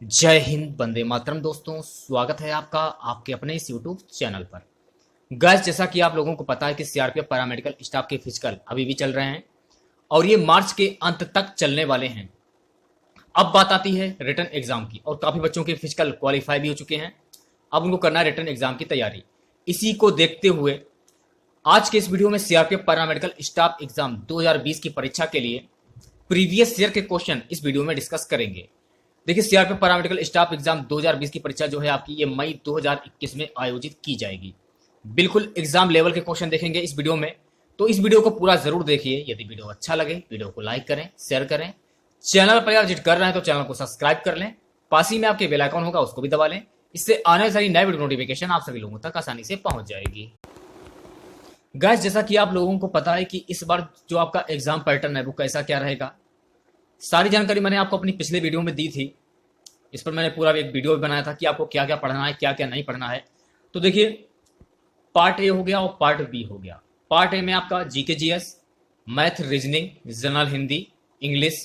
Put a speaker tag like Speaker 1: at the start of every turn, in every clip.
Speaker 1: जय हिंद, वंदे मातरम। दोस्तों, स्वागत है आपका आपके अपने इस यूट्यूब चैनल पर। गाइस, जैसा कि आप लोगों को पता है कि सीआरपीएफ पैरामेडिकल स्टाफ के फिजिकल अभी भी चल रहे हैं और ये मार्च के अंत तक चलने वाले हैं। अब बात आती है रिटर्न एग्जाम की और काफी बच्चों के फिजिकल क्वालिफाई भी हो चुके हैं। अब उनको करना है रिटर्न एग्जाम की तैयारी। इसी को देखते हुए आज के इस वीडियो में सीआरपीएफ पैरामेडिकल स्टाफ एग्जाम 2020 की परीक्षा के लिए प्रीवियस ईयर के क्वेश्चन इस वीडियो में डिस्कस करेंगे। देखिए, सीआरपीएफ पैरामेडिकल स्टाफ एग्जाम 2020 की परीक्षा जो है आपकी ये मई 2021 में आयोजित की जाएगी। बिल्कुल एग्जाम लेवल के क्वेश्चन देखेंगे इस वीडियो में, तो इस वीडियो को पूरा जरूर देखिए। यदि वीडियो अच्छा लगे वीडियो को लाइक करें, शेयर करें। चैनल पर विजिट कर रहे हैं तो चैनल को सब्सक्राइब कर लें। पास ही में आपके बेल आइकन होगा, उसको भी दबा लें। इससे आने वाली नई वीडियो नोटिफिकेशन आप सभी लोगों तक आसानी से पहुंच जाएगी। गाइस, जैसा कि आप लोगों को पता है कि इस बार जो आपका एग्जाम पैटर्न है वो कैसा क्या रहेगा, सारी जानकारी मैंने आपको अपनी पिछले वीडियो में दी थी। इस पर मैंने पूरा एक वीडियो भी बनाया था कि आपको क्या क्या पढ़ना है, क्या क्या नहीं पढ़ना है। तो देखिए, पार्ट ए हो गया और पार्ट बी हो गया। पार्ट ए में आपका GK GS, math, reasoning, general Hindi, English.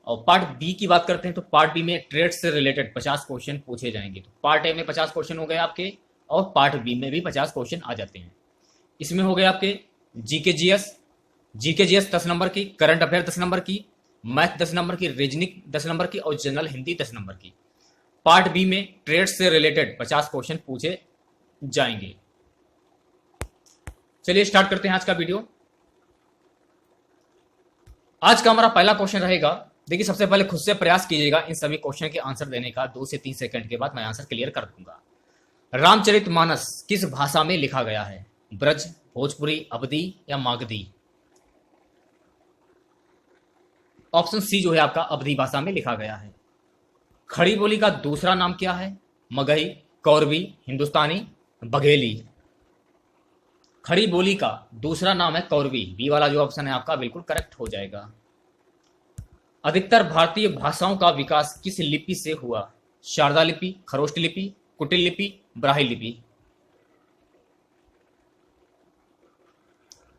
Speaker 1: और पार्ट बी की बात करते हैं तो पार्ट बी में ट्रेड से रिलेटेड 50 क्वेश्चन पूछे जाएंगे। तो पार्ट ए में 50 क्वेश्चन हो गए आपके और पार्ट बी में भी 50 क्वेश्चन आ जाते हैं। इसमें हो गए आपके जीके जीएस 10 नंबर की, करंट अफेयर 10 नंबर की, मैथ 10 नंबर की, रीजनिंग 10 नंबर की और जनरल हिंदी 10 नंबर की। पार्ट बी में ट्रेड से रिलेटेड 50 क्वेश्चन पूछे जाएंगे। चलिए स्टार्ट करते हैं आज का वीडियो। आज का हमारा पहला क्वेश्चन रहेगा। देखिए, सबसे पहले खुद से प्रयास कीजिएगा इन सभी क्वेश्चन के आंसर देने का। 2 से 3 सेकंड के बाद मैं आंसर क्लियर कर दूंगा। रामचरितमानस किस भाषा में लिखा गया है? ब्रज, भोजपुरी, अवधी या मागधी? ऑप्शन सी जो है आपका अवधी भाषा में लिखा गया है। खड़ी बोली का दूसरा नाम क्या है? मगही, कौरवी, हिंदुस्तानी, बघेली। खड़ी बोली का दूसरा नाम है कौरवी। बी वाला जो ऑप्शन है आपका बिल्कुल करेक्ट हो जाएगा। अधिकतर भारतीय भाषाओं का विकास किस लिपि से हुआ? शारदा लिपि, खरोष्ट लिपि, कुटिल लिपि, ब्राह्मी लिपि।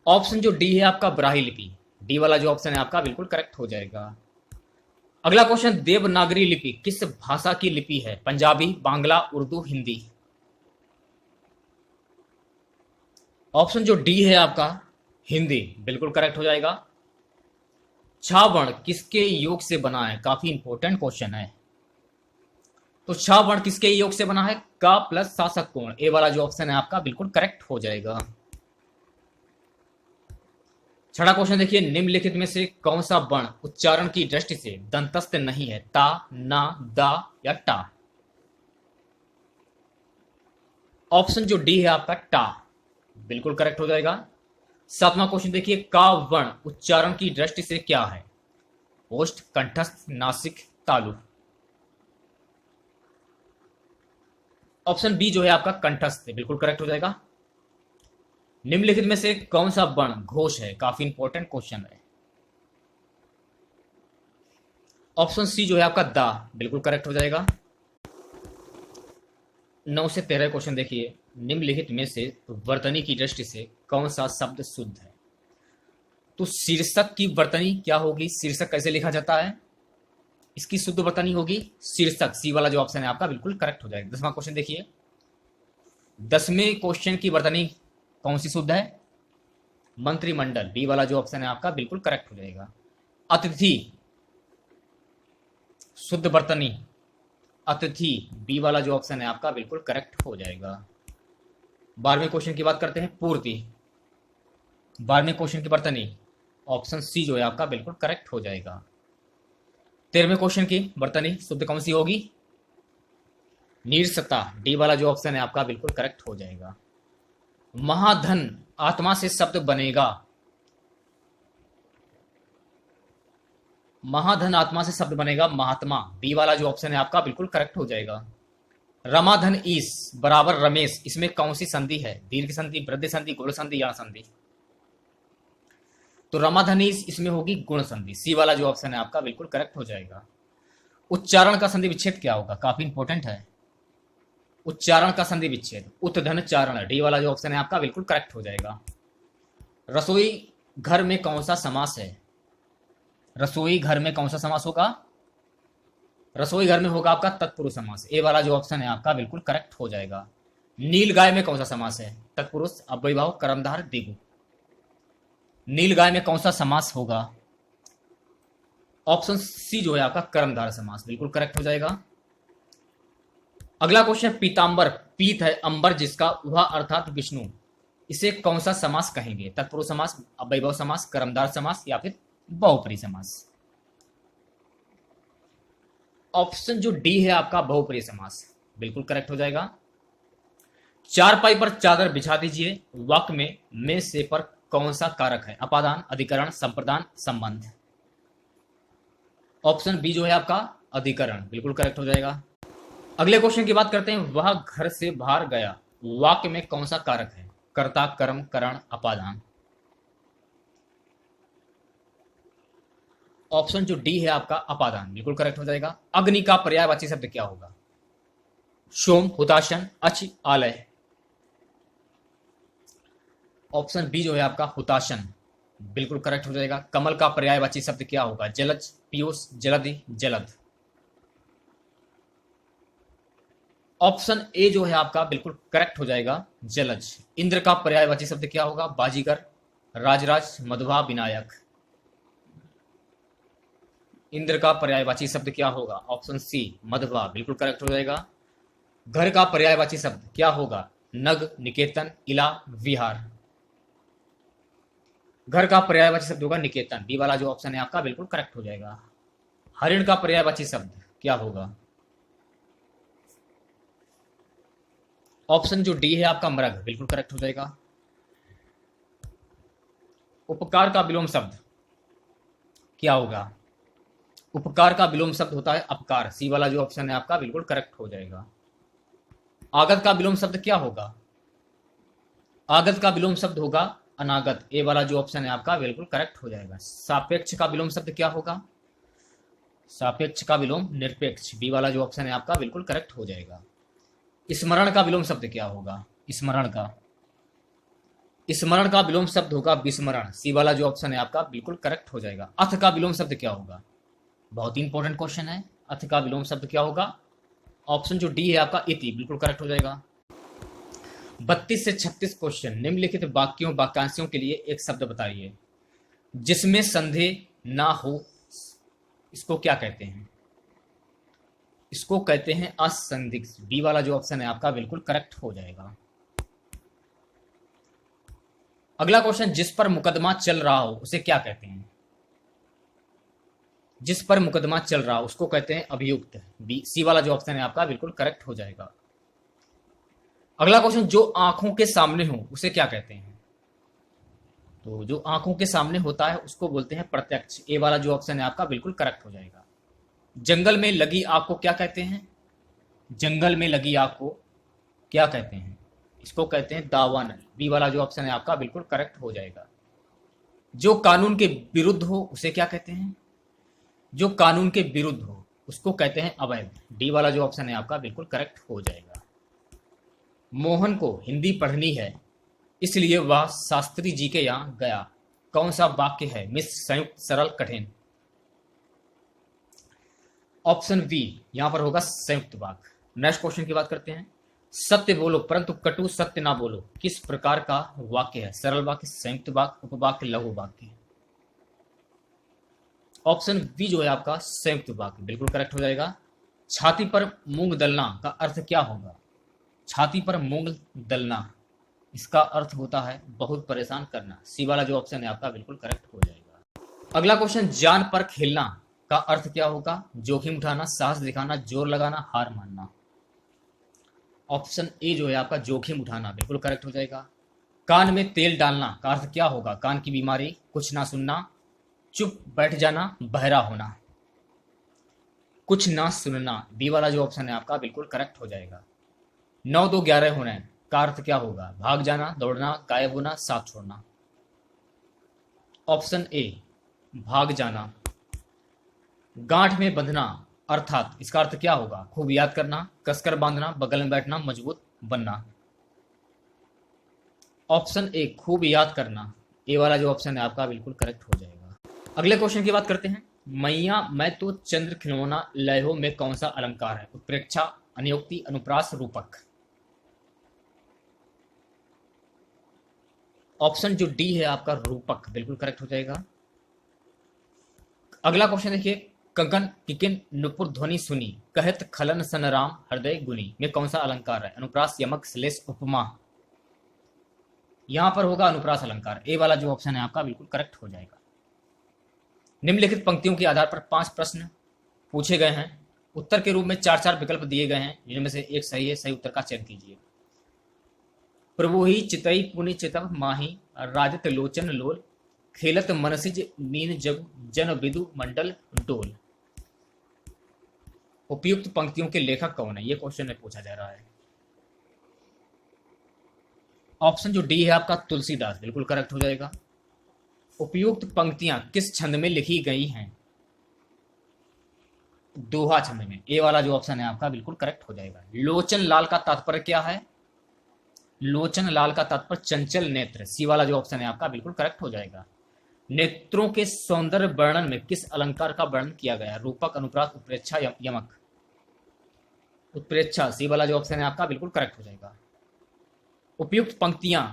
Speaker 1: ऑप्शन जो डी है आपका ब्राह्मी लिपि। डी वाला जो ऑप्शन है आपका बिल्कुल करेक्ट हो जाएगा। अगला क्वेश्चन, देवनागरी लिपि किस भाषा की लिपि है? पंजाबी, बांग्ला, उर्दू, हिंदी। ऑप्शन जो डी है आपका हिंदी, बिल्कुल करेक्ट हो जाएगा। छा वर्ण किसके योग से बना है? काफी इंपॉर्टेंट क्वेश्चन है। तो छा वर्ण किसके योग से बना है? का प्लस शासक कोण। ए वाला जो ऑप्शन है आपका बिल्कुल करेक्ट हो जाएगा। छठा क्वेश्चन देखिए, निम्नलिखित में से कौन सा वर्ण उच्चारण की दृष्टि से दंतस्थ नहीं है? ता, ना, दा या टा। ऑप्शन जो डी है आपका टा, बिल्कुल करेक्ट हो जाएगा। सातवां क्वेश्चन देखिए, का वर्ण उच्चारण की दृष्टि से क्या है? ओष्ठ, कंठस्थ, नासिक, तालु। ऑप्शन बी जो है आपका कंठस्थ, बिल्कुल करेक्ट हो जाएगा। निम्नलिखित में से कौन सा वर्ण घोष है? काफी इंपॉर्टेंट क्वेश्चन है। ऑप्शन सी जो है आपका दा, बिल्कुल करेक्ट हो जाएगा। 9 से 13 क्वेश्चन देखिए, निम्नलिखित में से वर्तनी की दृष्टि से कौन सा शब्द शुद्ध है? तो शीर्षक की वर्तनी क्या होगी? शीर्षक कैसे लिखा जाता है? इसकी शुद्ध वर्तनी होगी शीर्षक। सी वाला जो ऑप्शन है आपका बिल्कुल करेक्ट हो जाएगा। 10वां क्वेश्चन देखिए, 10वें क्वेश्चन की वर्तनी कौन सी शुद्ध है? मंत्रिमंडल। बी वाला जो ऑप्शन है आपका बिल्कुल करेक्ट हो जाएगा। अतिथि, शुद्ध वर्तनी अतिथि। बी वाला जो ऑप्शन है आपका बिल्कुल करेक्ट हो जाएगा। 12वें क्वेश्चन की बात करते हैं, पूर्ति। 12वें क्वेश्चन की वर्तनी ऑप्शन सी जो है आपका बिल्कुल करेक्ट हो जाएगा। 13वें क्वेश्चन की वर्तनी शुद्ध कौन सी होगी? नीरसता। डी वाला जो ऑप्शन है आपका बिल्कुल करेक्ट हो जाएगा। महाधन आत्मा से शब्द बनेगा। महाधन आत्मा से शब्द बनेगा महात्मा। बी वाला जो ऑप्शन है आपका बिल्कुल करेक्ट हो जाएगा। रमाधन ईस बराबर रमेश, इसमें कौन सी संधि है? दीर्घ संधि, वृद्धि संधि, गुण संधि या संधि? तो रमाधन ईस इसमें होगी गुण संधि। सी वाला जो ऑप्शन है आपका बिल्कुल करेक्ट हो जाएगा। उच्चारण का संधि विच्छेद क्या होगा? काफी इंपॉर्टेंट है। उच्चारण का संधि विच्छेद उत्धन चारण। डी वाला जो ऑप्शन है आपका बिल्कुल करेक्ट हो जाएगा। रसोई घर में कौन सा समास है? रसोई घर में कौन सा समास होगा? रसोई घर में होगा आपका तत्पुरुष समास। ए वाला जो ऑप्शन है आपका बिल्कुल करेक्ट हो जाएगा। नील गाय में कौन सा समास है? तत्पुरुष, अव्ययभाव, कर्मधार, द्विगु। नील गाय में कौन सा समास होगा? ऑप्शन सी जो है आपका कर्मधार समास, बिल्कुल करेक्ट हो जाएगा। अगला क्वेश्चन, पीतांबर, पीत है अंबर जिसका, वह अर्थात विष्णु, इसे कौन सा समास कहेंगे? तत्पुरुष समास, अव्ययभाव समास, कर्मधार समास या फिर बहुप्रिय समास? ऑप्शन जो डी है आपका बहुप्रिय समास, बिल्कुल करेक्ट हो जाएगा। चारपाई पर चादर बिछा दीजिए, वाक्य में से पर कौन सा कारक है? अपादान, अधिकरण, संप्रदान, संबंध। ऑप्शन बी जो है आपका अधिकरण, बिल्कुल करेक्ट हो जाएगा। अगले क्वेश्चन की बात करते हैं, वह घर से बाहर गया, वाक्य में कौन सा कारक है? कर्ता, कर्म, करण, अपादान। ऑप्शन जो डी है आपका अपादान, बिल्कुल करेक्ट हो जाएगा। अग्नि का पर्यायवाची शब्द क्या होगा? सोम, हुताशन, अच, आलय। ऑप्शन बी जो है आपका हुताशन, बिल्कुल करेक्ट हो जाएगा। कमल का पर्यायवाची शब्द क्या होगा? जलज, पीयूष, जलधि, जलद। ऑप्शन ए जो है आपका बिल्कुल करेक्ट हो जाएगा, जलज। इंद्र का पर्यायवाची शब्द क्या होगा? बाजीगर, राजराज, मधुबा, विनायक। इंद्र का पर्यायवाची शब्द क्या होगा? ऑप्शन सी मधुबा, बिल्कुल करेक्ट हो जाएगा। घर का पर्यायवाची शब्द क्या होगा? नग, निकेतन, इला, विहार। घर का पर्यायवाची शब्द होगा निकेतन, डी वाला जो ऑप्शन है आपका बिल्कुल करेक्ट हो जाएगा। हरिण का पर्यायवाची शब्द क्या होगा? ऑप्शन जो डी है आपका मृग, बिल्कुल करेक्ट हो जाएगा। उपकार का विलोम शब्द क्या होगा? उपकार का विलोम शब्द होता है अपकार, सी वाला जो ऑप्शन है आपका बिल्कुल करेक्ट हो जाएगा। आगत का विलोम शब्द क्या होगा? आगत का विलोम शब्द होगा अनागत, ए वाला जो ऑप्शन है आपका बिल्कुल करेक्ट हो जाएगा। सापेक्ष का विलोम शब्द क्या होगा? सापेक्ष का विलोम निरपेक्ष, बी वाला जो ऑप्शन है आपका बिल्कुल करेक्ट हो जाएगा। स्मरण का विलोम शब्द क्या होगा? स्मरण का विलोम शब्द होगा विस्मरण, सी वाला जो ऑप्शन है आपका बिल्कुल करेक्ट हो जाएगा। अथ का विलोम शब्द क्या होगा? बहुत ही इंपॉर्टेंट क्वेश्चन है, अथ का विलोम शब्द क्या होगा? ऑप्शन जो डी है आपका इति, बिल्कुल करेक्ट हो जाएगा। 32 से 36 क्वेश्चन, निम्नलिखित वाक्यों वाक्यांशों के लिए एक शब्द बताइए जिसमें संदेह ना हो, इसको क्या कहते हैं? इसको कहते हैं असंदिग्ध, बी वाला जो ऑप्शन है आपका बिल्कुल करेक्ट हो जाएगा। अगला क्वेश्चन, जिस पर मुकदमा चल रहा हो उसे क्या कहते हैं? जिस पर मुकदमा चल रहा हो उसको कहते हैं अभियुक्त, बी सी वाला जो ऑप्शन है आपका बिल्कुल करेक्ट हो जाएगा। अगला क्वेश्चन, जो आंखों के सामने हो उसे क्या कहते हैं? तो जो आंखों के सामने होता है उसको बोलते हैं प्रत्यक्ष, ए वाला जो ऑप्शन है आपका बिल्कुल करेक्ट हो जाएगा। जंगल में लगी आग को क्या कहते हैं? जंगल में लगी आग को क्या कहते हैं? इसको कहते हैं दावानल, बी वाला जो ऑप्शन है आपका बिल्कुल करेक्ट हो जाएगा। जो कानून के विरुद्ध हो उसे क्या कहते हैं? जो कानून के विरुद्ध हो उसको कहते हैं अवैध, डी वाला जो ऑप्शन है आपका बिल्कुल करेक्ट हो जाएगा। मोहन को हिंदी पढ़नी है इसलिए वह शास्त्री जी के यहां गया, कौन सा वाक्य है? मिश्र, संयुक्त, सरल, कठिन। ऑप्शन बी यहां पर होगा संयुक्त वाक्य। नेक्स्ट क्वेश्चन की बात करते हैं, सत्य बोलो परंतु कटु सत्य ना बोलो, किस प्रकार का वाक्य है? सरल वाक्य, संयुक्त वाक्य, उपवाक्य, लघु वाक्य। ऑप्शन बी जो है आपका संयुक्त वाक्य, बिल्कुल करेक्ट हो जाएगा। छाती पर मूंग दलना का अर्थ क्या होगा? छाती पर मूंग दलना, इसका अर्थ होता है बहुत परेशान करना, सी वाला जो ऑप्शन है आपका बिल्कुल करेक्ट हो जाएगा। अगला क्वेश्चन, जान पर खेलना का अर्थ क्या होगा? जोखिम उठाना, साहस दिखाना, जोर लगाना, हार मानना। ऑप्शन ए जो है आपका जोखिम उठाना, बिल्कुल करेक्ट हो जाएगा। कान में तेल डालना का अर्थ क्या होगा? कान की बीमारी, कुछ ना सुनना, चुप बैठ जाना, बहरा होना। कुछ ना सुनना, बी वाला जो ऑप्शन है आपका बिल्कुल करेक्ट हो जाएगा। 9 2 11 होने का अर्थ क्या होगा? भाग जाना, दौड़ना, गायब होना, साथ छोड़ना। ऑप्शन ए भाग जाना। गांठ में बंधना अर्थात इसका अर्थ क्या होगा? खूब याद करना, कसकर बांधना, बगल में बैठना, मजबूत बनना। ऑप्शन ए खूब याद करना, ए वाला जो ऑप्शन है आपका बिल्कुल करेक्ट हो जाएगा। अगले क्वेश्चन की बात करते हैं, मैया मैं तो चंद्र खिलौना लय में कौन सा अलंकार है? उत्प्रेक्षा, अनियोक्ति, अनुप्रास, रूपक। ऑप्शन जो डी है आपका रूपक बिल्कुल करेक्ट हो जाएगा। अगला क्वेश्चन देखिए, कंकन किकिन नुपुर ध्वनि सुनी कहत खलन सन राम हृदय गुनी में कौन सा अलंकार है? अनुप्रास, यमक, श्लेष, उपमा। यहां पर होगा अनुप्रास अलंकार। ए वाला जो ऑप्शन है आपका बिल्कुल करेक्ट हो जाएगा। निम्नलिखित पंक्तियों के आधार पर 5 प्रश्न पूछे गए हैं। उत्तर के रूप में 4-4 विकल्प दिए गए हैं, जिनमें से एक सही है। सही उत्तर का चयन कीजिए। प्रभु ही चितई पुनि चितव माही राजत लोचन लोल खेलत मनसिज मीन जग जन विदु मंडल डोल। उपयुक्त पंक्तियों के लेखक कौन है? ये क्वेश्चन में पूछा जा रहा है। ऑप्शन जो डी है आपका तुलसीदास बिल्कुल करेक्ट हो जाएगा। उपयुक्त पंक्तियां किस छंद में लिखी गई हैं? दोहा छंद में। ए वाला जो ऑप्शन है आपका बिल्कुल करेक्ट हो जाएगा। लोचन लाल का तात्पर्य क्या है? लोचन लाल का तात्पर्य चंचल नेत्र। सी वाला जो ऑप्शन है आपका बिल्कुल करेक्ट हो जाएगा। नेत्रों के सौंदर्य वर्णन में किस अलंकार का वर्णन किया गया? रूपक, अनुप्रास, उत्प्रेक्षा, यमक। उत्प्रेक्षा। सी वाला जो ऑप्शन है आपका बिल्कुल करेक्ट हो जाएगा। उपयुक्त पंक्तियां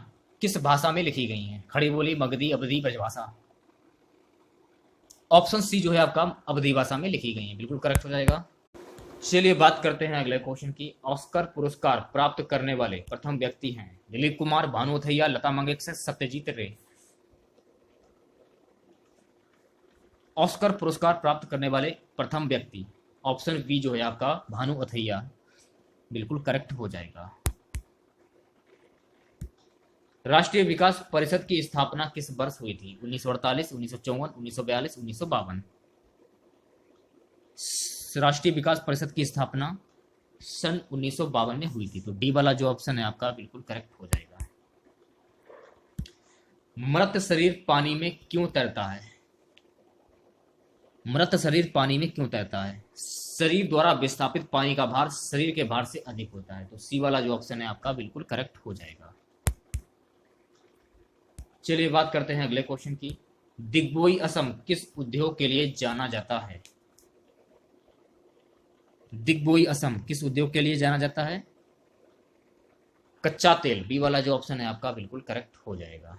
Speaker 1: किस भाषा में लिखी गई हैं? खड़ी बोली, मगधी, अवधी, ब्रजभाषा। ऑप्शन सी जो है आपका अवधी भाषा में लिखी गई है, बिल्कुल करेक्ट हो जाएगा। चलिए बात करते हैं अगले क्वेश्चन की। ऑस्कर पुरस्कार प्राप्त करने वाले प्रथम व्यक्ति हैं? दिलीप कुमार, भानु अथैया, लता मंगेशकर, सत्यजीत रे। ऑस्कर पुरस्कार प्राप्त करने वाले प्रथम व्यक्ति, ऑप्शन बी जो है आपका भानु अथैया, बिल्कुल करेक्ट हो जाएगा। राष्ट्रीय विकास परिषद की स्थापना किस वर्ष हुई थी? 1948, 1954, 1942, 1952। राष्ट्रीय विकास परिषद की स्थापना सन 1952 में हुई थी। तो डी वाला जो ऑप्शन है आपका बिल्कुल करेक्ट हो जाएगा। मृत शरीर पानी में क्यों तैरता है? मृत शरीर पानी में क्यों तैरता है? शरीर द्वारा विस्थापित पानी का भार शरीर के भार से अधिक होता है। तो सी वाला जो ऑप्शन है आपका बिल्कुल करेक्ट हो जाएगा। चलिए बात करते हैं अगले क्वेश्चन की। दिग्बोई असम किस उद्योग के लिए जाना जाता है? दिग्बोई असम किस उद्योग के लिए जाना जाता है? कच्चा तेल। बी वाला जो ऑप्शन है आपका बिल्कुल करेक्ट हो जाएगा।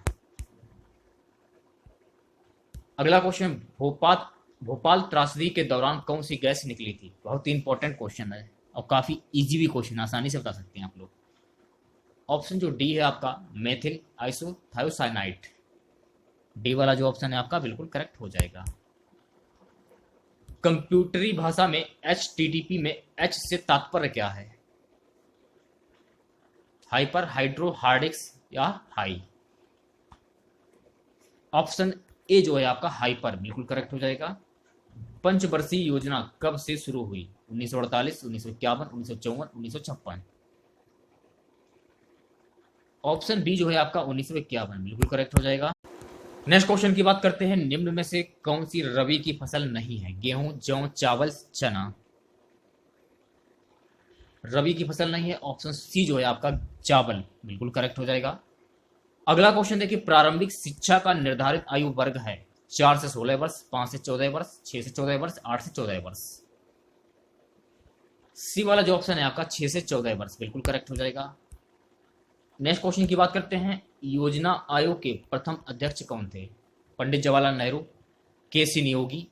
Speaker 1: अगला क्वेश्चन, भोपाल त्रासदी के दौरान कौन सी गैस निकली थी? बहुत ही इंपॉर्टेंट क्वेश्चन है और काफी इजी भी क्वेश्चन, आसानी से बता सकते हैं आप लोग। ऑप्शन जो डी है आपका मेथिल आइसोथायोसाइनाइड। डी वाला जो ऑप्शन है आपका बिल्कुल करेक्ट हो जाएगा। कंप्यूटरी भाषा में HTTP में H से तात्पर्य क्या है? हाइपर, हाइड्रो, हार्ड डिस्क या हाई। ऑप्शन ए जो है आपका हाइपर, बिल्कुल करेक्ट हो जाएगा। पंचवर्षीय योजना कब से शुरू हुई? 1948, 1951, 1954, 1956। ऑप्शन बी जो है आपका 1951, बिल्कुल करेक्ट हो जाएगा। नेक्स्ट क्वेश्चन की बात करते हैं। निम्न में से कौन सी रबी की फसल नहीं है? गेहूं, जौ, चावल, चना। रबी की फसल नहीं है। ऑप्शन सी जो है आपका चावल, बिल्कुल करेक्ट हो जाएगा। अगला क्वेश्चन देखिए, प्रारंभिक शिक्षा का निर्धारित आयु वर्ग है? 4 से 16 वर्ष, 5 से 14 वर्ष, 6 से 14 वर्ष, 8 से 14 वर्ष। सी वाला जो ऑप्शन है आपका 6 से 14 वर्ष, बिल्कुल करेक्ट हो जाएगा। नेक्स्ट क्वेश्चन की बात करते हैं। योजना आयोग के प्रथम अध्यक्ष कौन थे? Pandit Jawaharlal Nehru, KC Niyogi,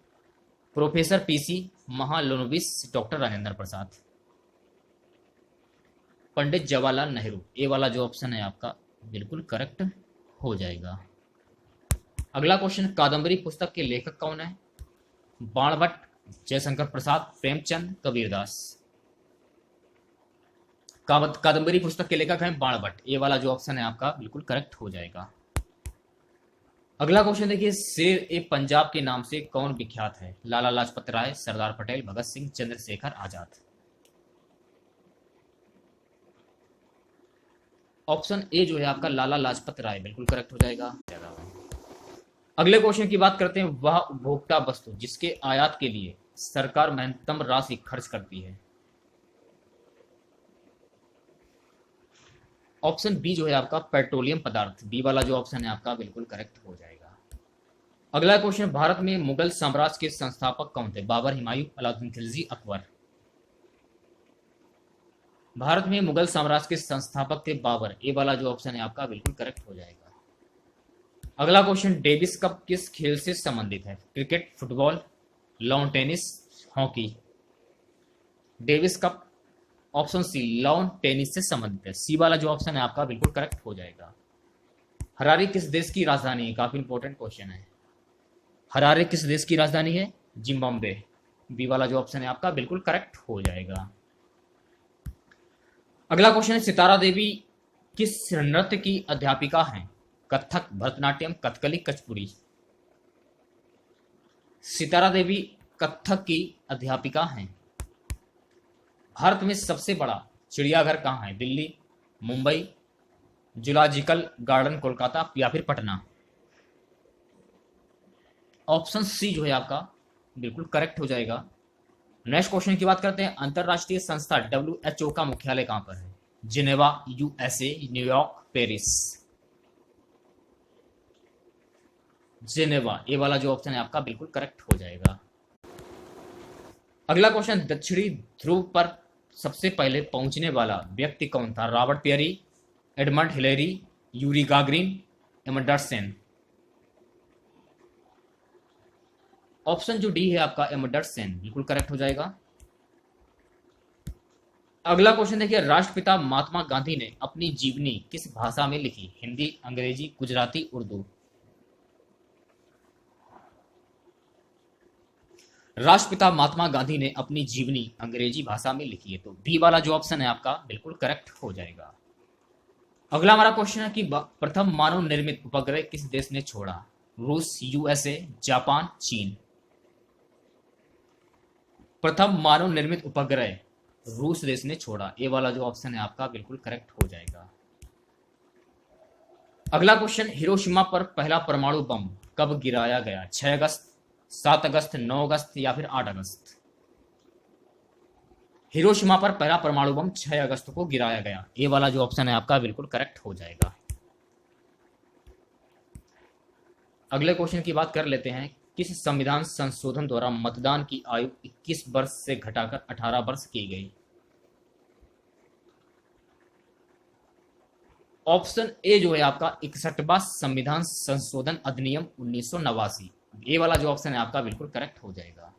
Speaker 1: professor PC Mahalanobis, doctor Rajendra Prasad. Pandit Jawaharlal Nehru. A वाला जो ऑप्शन है आपका बिल्कुल करेक्ट हो जाएगा। अगला क्वेश्चन, कादम्बरी पुस्तक के लेखक कौन है? बाणभट्ट, जयशंकर प्रसाद, प्रेमचंद, कबीरदास। कादम्बरी पुस्तक के लेखक हैं बाणभट्ट। ए वाला जो ऑप्शन है आपका बिल्कुल करेक्ट हो जाएगा। अगला क्वेश्चन देखिए, शेर ए पंजाब के नाम से कौन विख्यात है? लाला लाजपत राय, सरदार पटेल, भगत सिंह, चंद्रशेखर आजाद। ऑप्शन ए जो है आपका लाला लाजपत राय, बिल्कुल करेक्ट हो जाएगा। अगले क्वेश्चन की बात करते हैं। वह उपभोक्ता वस्तु जिसके आयात के लिए सरकार महत्तम राशि खर्च करती है? ऑप्शन बी जो है आपका पेट्रोलियम पदार्थ। बी वाला जो ऑप्शन है आपका बिल्कुल करेक्ट हो जाएगा। अगला क्वेश्चन, भारत में मुगल साम्राज्य के संस्थापक कौन थे? बाबर, हुमायूं, अलाउद्दीन खिलजी, अकबर। भारत में मुगल साम्राज्य के संस्थापक थे बाबर। ये वाला जो ऑप्शन है आपका बिल्कुल करेक्ट हो जाएगा। अगला क्वेश्चन, डेविस कप किस खेल से संबंधित है? Cricket, football, lawn tennis, hockey. Davis Cup option C lawn tennis से संबंधित है। सी वाला जो ऑप्शन है आपका बिल्कुल करेक्ट हो जाएगा। हरारे किस देश की राजधानी है? काफी इंपॉर्टेंट क्वेश्चन है। हरारे किस देश की राजधानी है? जिम्बाब्वे। बी वाला जो ऑप्शन है आपका बिल्कुल करेक्ट हो जाएगा। अगला क्वेश्चन है, सितारा देवी किस नृत्य की अध्यापिका हैं? कथक, भरतनाट्यम, कथकली, कुचिपुड़ी। सितारा देवी कथक की अध्यापिका हैं। भारत में सबसे बड़ा चिड़ियाघर कहाँ है? दिल्ली, मुंबई, जूलॉजिकल गार्डन कोलकाता या फिर पटना। ऑप्शन सी जो है आपका बिल्कुल करेक्ट हो जाएगा। नेक्स्ट क्वेश्चन की बात करते हैं, अंतरराष्ट्रीय संस्था WHO का मुख्यालय कहां पर है? Geneva, USA, New York, Paris. Geneva, ये वाला जो ऑप्शन है आपका बिल्कुल करेक्ट हो जाएगा। अगला क्वेश्चन, दक्षिणी ध्रुव पर सबसे पहले पहुंचने वाला व्यक्ति कौन था? Robert Peary, Edmund Hillary, Yuri Gagarin, Amundsen. Option जो डी है आपका एमंडरसन बिल्कुल करेक्ट हो जाएगा। अगला क्वेश्चन देखिए, राष्ट्रपिता महात्मा गांधी ने अपनी जीवनी किस भाषा में लिखी? हिंदी, अंग्रेजी, गुजराती, उर्दू। राष्ट्रपिता महात्मा गांधी ने अपनी जीवनी अंग्रेजी भाषा में लिखी है, तो बी वाला जो ऑप्शन है आपका बिल्कुल करेक्ट हो जाएगा। अगला हमारा क्वेश्चन है कि प्रथम मानव निर्मित उपग्रह किस देश ने छोड़ा? रूस, USA, जापान, चीन। प्रथम मानव निर्मित उपग्रह रूस देश ने छोड़ा। ये वाला जो ऑप्शन है आपका बिल्कुल करेक्ट हो जाएगा। अगला क्वेश्चन, हिरोशिमा पर पहला परमाणु बम कब गिराया गया? 6 अगस्त, 7 अगस्त, 9 अगस्त या फिर 8 अगस्त। हिरोशिमा पर पहला परमाणु बम 6 अगस्त को गिराया गया। ये वाला जो ऑप्शन है आपका बिल्कुल करेक्ट हो जाएगा। अगले क्वेश्चन की बात कर लेते हैं, किस संविधान संशोधन द्वारा मतदान की आयु 21 वर्ष से घटाकर 18 वर्ष की गई? ऑप्शन ए जो है आपका 61वां संविधान संशोधन अधिनियम 1989। ये वाला जो ऑप्शन है आपका बिल्कुल करेक्ट हो जाएगा।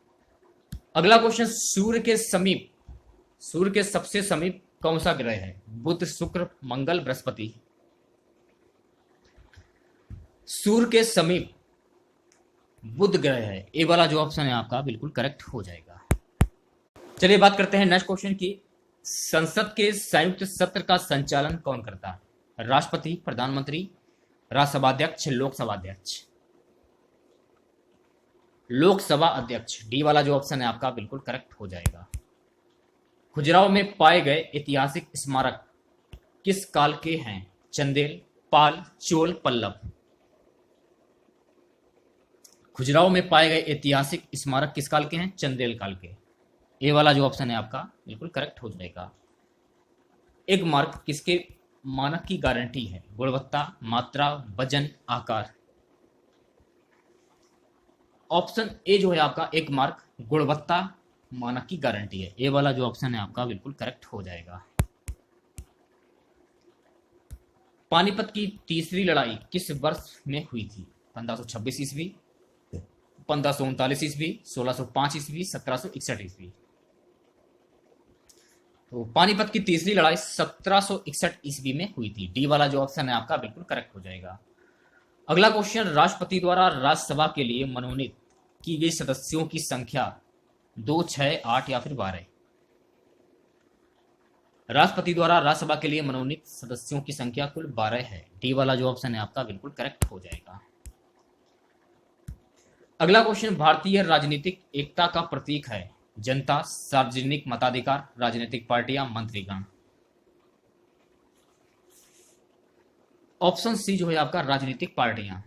Speaker 1: अगला क्वेश्चन, सूर्य के सबसे समीप कौन सा ग्रह है? बुध, शुक्र, मंगल, बृहस्पति। सूर्य के समीप बुध ग्रह है। ये वाला जो ऑप्शन है आपका बिल्कुल करेक्ट हो जाएगा। चलिए बात करते हैं नेक्स्ट क्वेश्चन की, संसद के संयुक्त सत्र का संचालन कौन करता है? राष्ट्रपति, प्रधानमंत्री, राज्यसभा अध्यक्ष, लोकसभा अध्यक्ष। लोकसभा अध्यक्ष, डी वाला जो ऑप्शन है आपका बिल्कुल करेक्ट हो जाएगा। खजुराहो में पाए गए ऐतिहासिक स्मारक किस काल के हैं? चंदेल, पाल, चोल, पल्लव। खजुराहो में पाए गए ऐतिहासिक स्मारक किस काल के हैं? चंदेल काल के। ये वाला जो ऑप्शन है आपका बिल्कुल करेक्ट हो जाएगा। एक मार्क किसके मानक की गारंटी है? गुणवत्ता, मात्रा, वजन, आकार। ऑप्शन ए जो है आपका एक मार्क गुणवत्ता मानक की गारंटी है। ये वाला जो ऑप्शन है आपका बिल्कुल करेक्ट हो जाएगा। पानीपत की तीसरी लड़ाई किस वर्ष में हुई थी? 1526 ईस्वी, 1539 ईस्वी, 1605 ईस्वी, 1761 ईस्वी। तो पानीपत की तीसरी लड़ाई 1761 ईस्वी में हुई थी। डी वाला जो ऑप्शन है आपका बिल्कुल करेक्ट हो जाएगा। अगला क्वेश्चन, राष्ट्रपति द्वारा राज्यसभा के लिए मनोनीत की गई सदस्यों की संख्या 2, 6, 8 या फिर 12। राष्ट्रपति द्वारा राज्यसभा के लिए मनोनीत सदस्यों की संख्या कुल 12 है। डी वाला जो ऑप्शन है आपका बिल्कुल करेक्ट हो जाएगा। अगला क्वेश्चन, भारतीय राजनीतिक एकता का प्रतीक है? जनता, सार्वजनिक मताधिकार, राजनीतिक पार्टियां, मंत्रीगण। ऑप्शन सी जो है आपका राजनीतिक पार्टियां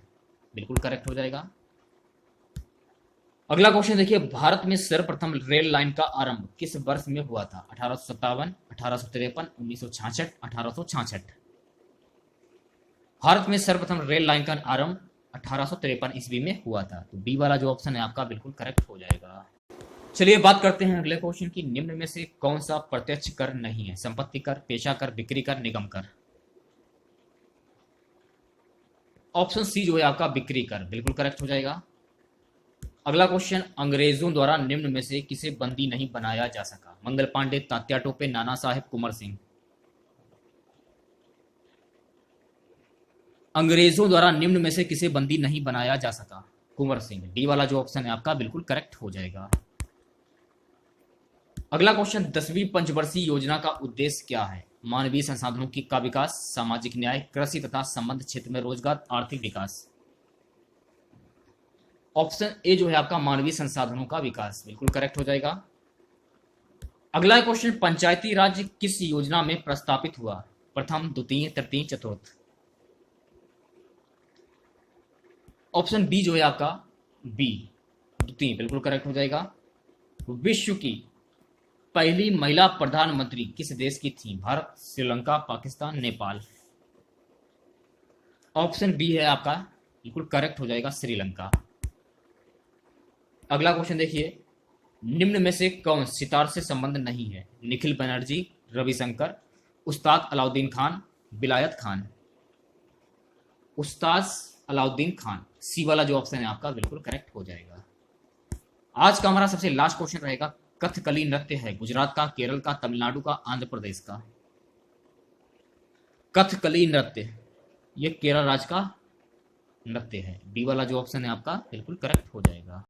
Speaker 1: बिल्कुल करेक्ट हो जाएगा। अगला क्वेश्चन देखिए, भारत में सर्वप्रथम रेल लाइन का आरंभ किस वर्ष में हुआ था? 1857, 1853, 1966, 1866। भारत में सर्वप्रथम रेल लाइन का आरंभ 1853 ईस्वी में हुआ था। तो बी वाला जो ऑप्शन है आपका बिल्कुल करेक्ट हो जाएगा। चलिए बात करते हैं अगले क्वेश्चन की। निम्न में से कौन सा प्रत्यक्ष कर नहीं है? संपत्ति कर, पेशा कर, बिक्री कर, निगम कर। ऑप्शन सी जो है आपका बिक्री कर बिल्कुल करेक्ट हो जाएगा। अगला क्वेश्चन, अंग्रेजों द्वारा निम्न में से किसे बंदी नहीं बनाया जा सका? मंगल पांडे, तात्या टोपे, नाना साहेब, कुंवर सिंह। अंग्रेजों द्वारा निम्न में से किसे बंदी नहीं बनाया जा सका? कुंवर सिंह। डी वाला जो ऑप्शन है आपका बिल्कुल करेक्ट हो जाएगा। अगला क्वेश्चन, 10वीं पंचवर्षीय योजना का उद्देश्य क्या है? मानवीय संसाधनों का विकास, सामाजिक न्याय, कृषि तथा संबद्ध क्षेत्र में रोजगार, आर्थिक विकास। ऑप्शन ए जो है आपका मानवीय संसाधनों का विकास बिल्कुल करेक्ट हो जाएगा। अगला क्वेश्चन, पंचायती राज किस योजना में प्रस्तापित हुआ? प्रथम, द्वितीय, तृतीय, चतुर्थ। ऑप्शन बी जो है आपका बी, द्वितीय बिल्कुल करेक्ट हो जाएगा। विश्व की पहली महिला प्रधानमंत्री किस देश की थी? भारत, श्रीलंका, पाकिस्तान, नेपाल। ऑप्शन बी है आपका बिल्कुल करेक्ट हो जाएगा, श्रीलंका। अगला क्वेश्चन देखिए, निम्न में से कौन सितार से संबंध नहीं है? निखिल बनर्जी, रविशंकर, उस्ताद अलाउद्दीन खान, बिलायत खान। उस्ताद अलाउद्दीन खान, सी वाला जो ऑप्शन है आपका बिल्कुल करेक्ट हो जाएगा। आज का हमारा सबसे लास्ट क्वेश्चन रहेगा, कथकली नृत्य है गुजरात का, केरल का, तमिलनाडु का, आंध्र प्रदेश का। कथकली नृत्य ये केरल राज्य का नृत्य है। डी वाला जो ऑप्शन है आपका बिल्कुल करेक्ट हो जाएगा।